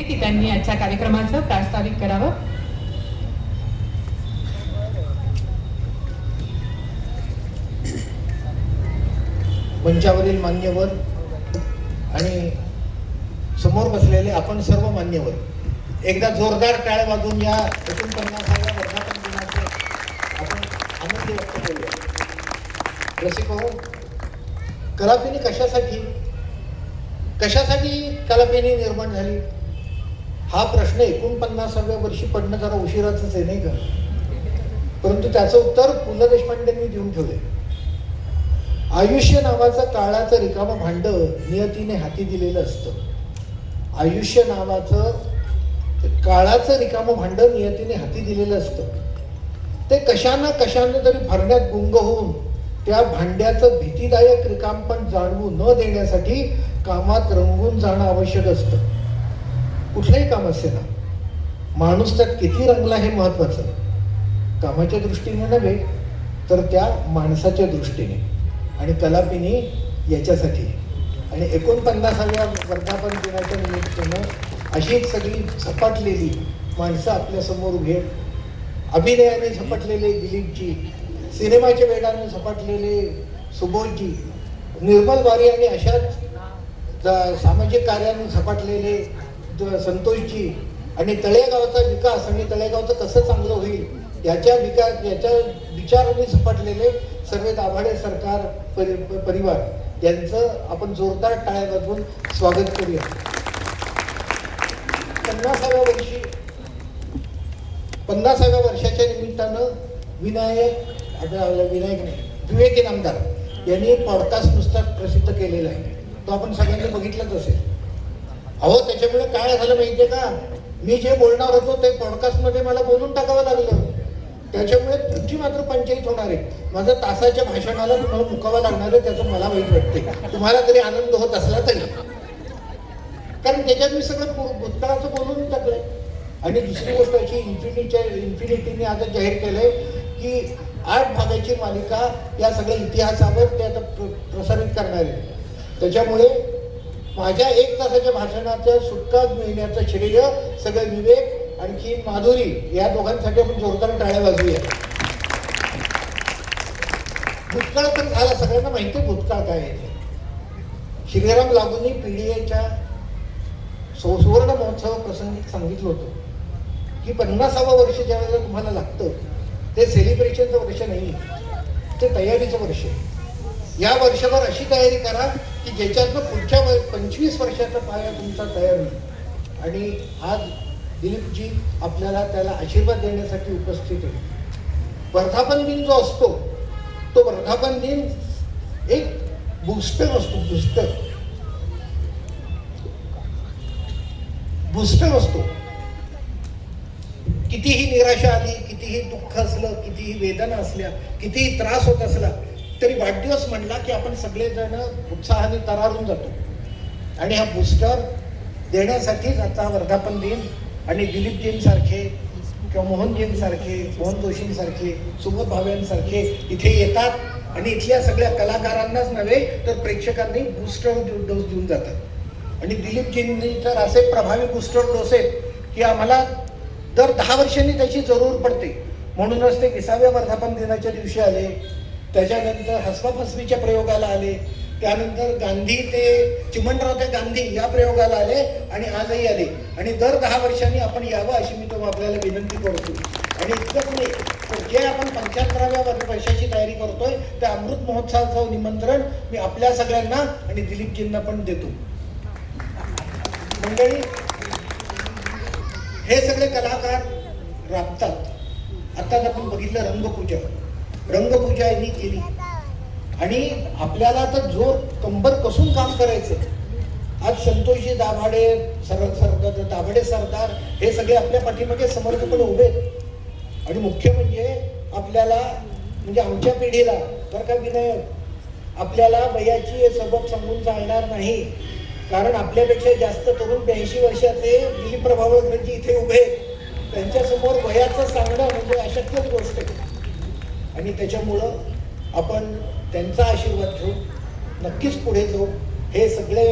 की त्यांनी आजच्या कार्यक्रमाचं प्रास्ताविक करावं. मंचावरील मान्यवर आणि समोर बसलेले आपण सर्व मान्यवर, एकदा जोरदार टाळ्या वाजवून या 49व्या वर्धापन दिनाचे आपण आनंद व्यक्त करूया. रसिको, कलापेनी कशासाठी कलापेनी निर्माण झाली हा प्रश्न 49व्या वर्षी पडणं जरा उशिराचंच आहे, नाही का? परंतु त्याचं उत्तर पु ल देशपांडेंनी देऊन ठेवले. आयुष्य नावाचं काळाचं रिकामं भांड नियतीने हाती दिलेलं असतं. आयुष्य नावाचं काळाचं रिकामं भांड नियतीने हाती दिलेलं असतं. ते कशानं तरी भरण्यात गुंग होऊन त्या भांड्याचं भीतीदायक रिकामपण जाणवू न देण्यासाठी कामात रंगून जाणं आवश्यक असतं. कुठलंही काम असे ना, माणूस त्यात किती रंगला हे महत्वाचं, कामाच्या दृष्टीने नव्हे तर त्या माणसाच्या दृष्टीने. आणि कलापिनी याच्यासाठी. आणि 49व्या वर्धापन दिनाच्या निमित्तानं अशीच सगळी झपाटलेली माणसं आपल्यासमोर उभी आहेत. अभिनयाने झपाटलेले दिलीपजी, सिनेमाच्या वेगाने झपाटलेले सुबोधजी, निर्मल वारी आणि अशाच सामाजिक कार्याने झपाटलेले संतोषजी, आणि तळेगावचा विकास आणि तळेगावचं कसं चांगलं होईल याच्या विचाराने झपाटलेले सर्व दाभाडे सरकार परिवार यांचं आपण जोरदार टाळ्या वाजवून स्वागत करूया. 50व्या वर्षाच्या निमित्तानं विवेक इनामदार यांनी पॉडकास्ट नुसताच प्रसिद्ध केलेला आहे. तो आपण सगळ्यांनी बघितलाच असेल. अहो, त्याच्यामुळे काय झालं माहितीये का, मी जे बोलणार होतो ते पॉडकास्टमध्ये मला बोलून टाकावं लागलं. त्याच्यामुळे तुमची मात्र पंचायत होणार आहे. माझं तासाच्या भाषणाला तुम्हाला मुकावं लागणार आहे, त्याचं मला वाईट वाटते. तुम्हाला तरी आनंद होत असला तरी, कारण त्याच्यात मी सगळं भूतकाळाचं बोलून टाकलंय. आणि दुसरी गोष्ट अशी, इन्फिनिटीने आता जाहीर केलंय की 8 भागाची मालिका या सगळ्या इतिहासावर ते आता प्रसारित करणार आहे. त्याच्यामुळे माझ्या 1 तासाच्या भाषणाच्या सुटका मिळण्याचं श्रेय सगळं विवेक आणखी माधुरी या दोघांसाठी आपण जोरदार टाळ्या वाजवूया. भूतकाळ तर झाला, सगळ्यांना माहिती आहे भूतकाळ काय आहे. श्रीराम लागूंनी PDAच्या सुवर्ण महोत्सव प्रसंगी सांगितलं होतं की 50वं वर्ष ज्या वेळेला तुम्हाला लागतं ते सेलिब्रेशनचं वर्ष नाही, ते तयारीचं वर्ष आहे. या वर्षभर अशी तयारी करा की ज्याच्यातनं पुढच्या 25 वर्षाचा पाया तुमचा तयार होईल. आणि आज दिलीपजी आपल्याला त्याला आशीर्वाद देण्यासाठी उपस्थित आहे. वर्धापन दिन जो असतो तो वर्धापन दिन एक बूस्टर असतो. बूस्टर असतो. कितीही निराशा आली, कितीही दुःख असलं, कितीही वेदना असल्या, कितीही त्रास होत असला तरी वाढदिवस म्हणला की आपण सगळेजण उत्साहाने तरारून जातो. आणि हा बूस्टर देण्यासाठीच आता वर्धापन दिन आणि दिलीपजींसारखे किंवा मोहनजींसारखे, मोहन जोशींसारखे, सुबोध भाव्यांसारखे इथे येतात आणि इथल्या सगळ्या कलाकारांनाच नव्हे तर प्रेक्षकांनी बूस्टर डोस देऊन जातात. आणि दिलीपजींनी तर असे प्रभावी बूस्टर डोस आहेत की आम्हाला दर 10 वर्षांनी त्याची जरूर पडते. म्हणूनच ते 20व्या वर्धापन दिनाच्या दिवशी आले, त्याच्यानंतर हसवाफसवीच्या प्रयोगाला आले, त्यानंतर गांधी ते चिमणराव ते गांधी या प्रयोगाला आले आणि आजही आले. आणि दर 10 वर्षांनी आपण यावं अशी मी तो आपल्याला विनंती करतो. आणि इतकंच नाही तर जे आपण 75व्या वर्षाची तयारी करतोय त्या अमृत महोत्सवाचं निमंत्रण मी आपल्या सगळ्यांना आणि दिलीपजींना पण देतो. मंडळी, हे सगळे कलाकार राबतात. आताच आपण बघितलं रंगपूजा यांनी केली आणि आपल्याला तर जोर कंबर कसून काम करायचं. आज संतोषजी दाभाडे, दाभाडे सरदार हे सगळे आपल्या पाठीमागे समर्थपणे उभे. आणि मुख्य म्हणजे आपल्याला म्हणजे आमच्या पिढीला तर का विनायक आपल्याला वयाची सबक सांगून चालणार नाही, कारण आपल्यापेक्षा जास्त तरुण 82 वर्षाचे दिलीप प्रभावळकरजी इथे उभे. त्यांच्यासमोर वयाचं सांगणं म्हणजे अशक्यच गोष्ट आहे. आणि त्याच्यामुळं आपण त्यांचा आशीर्वाद घेऊन नक्कीच पुढे जाऊ. हे सगळे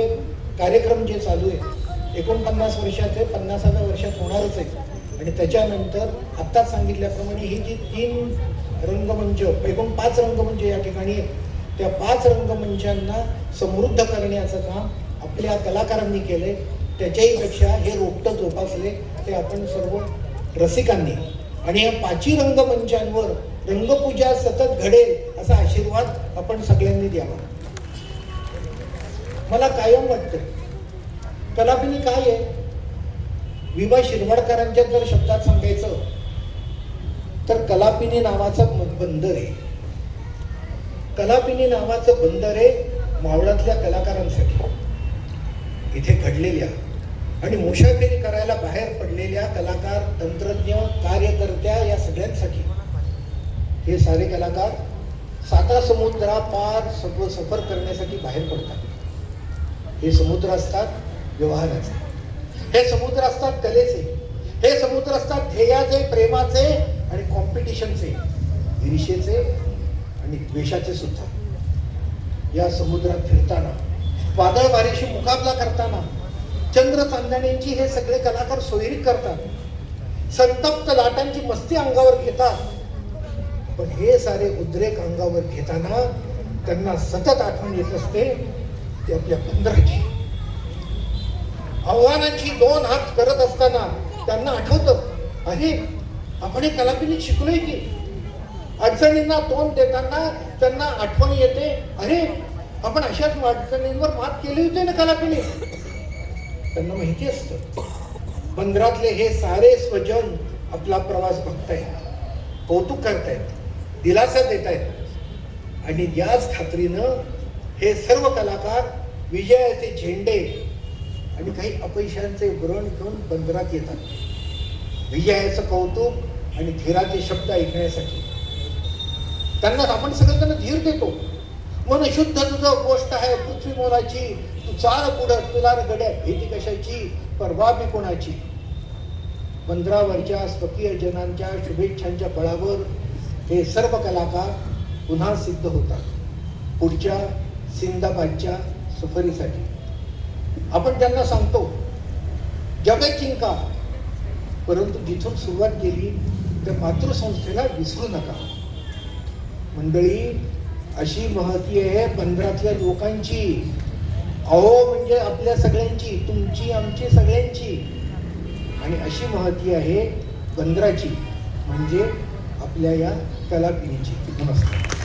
कार्यक्रम जे चालू आहे 49 वर्षाचे 50व्या वर्षात होणारच आहे. आणि त्याच्यानंतर आत्ताच सांगितल्याप्रमाणे ही जी 3 रंगमंच, एकूण 5 रंगमंच या ठिकाणी आहेत, त्या 5 रंगमंचांना समृद्ध करण्याचं काम आपल्या कलाकारांनी केलंय. त्याच्याही पेक्षा हे रोपटं जोपासले ते आपण सर्व रसिकांनी. आणि या 5ही रंगमंचांवर रंगपूजा सतत घडेल असा आशीर्वाद आपण सगळ्यांनी द्यावा. मला कायम वाटतं कलापिनी काय आहे, विभा शिरवाडकरांच्या जर शब्दात सांगायचं तर कलापिनी नावाचं बंदर आहे. कलापिनी नावाचं बंदर आहे मावळातल्या कलाकारांसाठी, इथे घडलेल्या आणि मुसाफिरी करायला बाहेर पडलेल्या कलाकार, तंत्रज्ञ, कार्यकर्त्या या सगळ्यांसाठी. हे सारे कलाकार 7 समुद्रापार सफर करण्यासाठी बाहेर पडतात. हे समुद्र असतात व्यवहाराचे, हे समुद्र असतात कलेचे, हे समुद्र असतात ध्येयाचे, प्रेमाचे आणि कॉम्पिटिशनचे, ईर्षेचे आणि द्वेषाचे सुद्धा. या समुद्रात फिरताना, वादळ वाऱ्याशी मुकाबला करताना, चंद्र चांदण्यांची हे सगळे कलाकार सोयरीक करतात, संतप्त लाटांची मस्ती अंगावर घेतात. पण हे सारे उद्रेक अंगावर घेताना त्यांना सतत आठवण येत असते ते आपल्या बंदराची. आव्हानांची 2 हात करत असताना त्यांना आठवतं, अरे आपण हे कलापिनीत शिकलोय की. अडचणींना तोंड देताना त्यांना आठवण येते, अरे आपण अशाच अडचणींवर मात केली होती ना कलापिनीत. त्यांना माहिती असतं बंदरातले हे सारे स्वजन आपला प्रवास बघतायत, कौतुक करतायत, दिलासा देत आहेत. आणि याच खात्रीनं हे सर्व कलाकार विजयाचे झेंडे आणि काही अपयशांचे व्रण घेऊन बंदरात येतात, विजयाचं कौतुक आणि धीराचे शब्द ऐकण्यासाठी. त्यांना आपण सगळ्यांना धीर देतो. मन शुद्ध तुझं गोष्ट आहे पृथ्वी मोलाची, तू चाल पुढं तुला गड्या भीती कशाची, परवा बी कोणाची. बंदरावरच्या स्वकीय जनांच्या शुभेच्छांच्या बळावर हे सर्व कलाकार पुन्हा सिद्ध होतात पुढच्या सिंदाबादच्या सफरीसाठी. आपण त्यांना सांगतो जगत जिंका, परंतु जिथून सुरुवात केली त्या मातृसंस्थेला विसरू नका. मंडळी, अशी महती आहे बंदरातल्या लोकांची. अहो म्हणजे आपल्या सगळ्यांची, तुमची आमची सगळ्यांची. आणि अशी महती आहे बंदराची म्हणजे आपल्या या कलापिनीची. नमस्कार.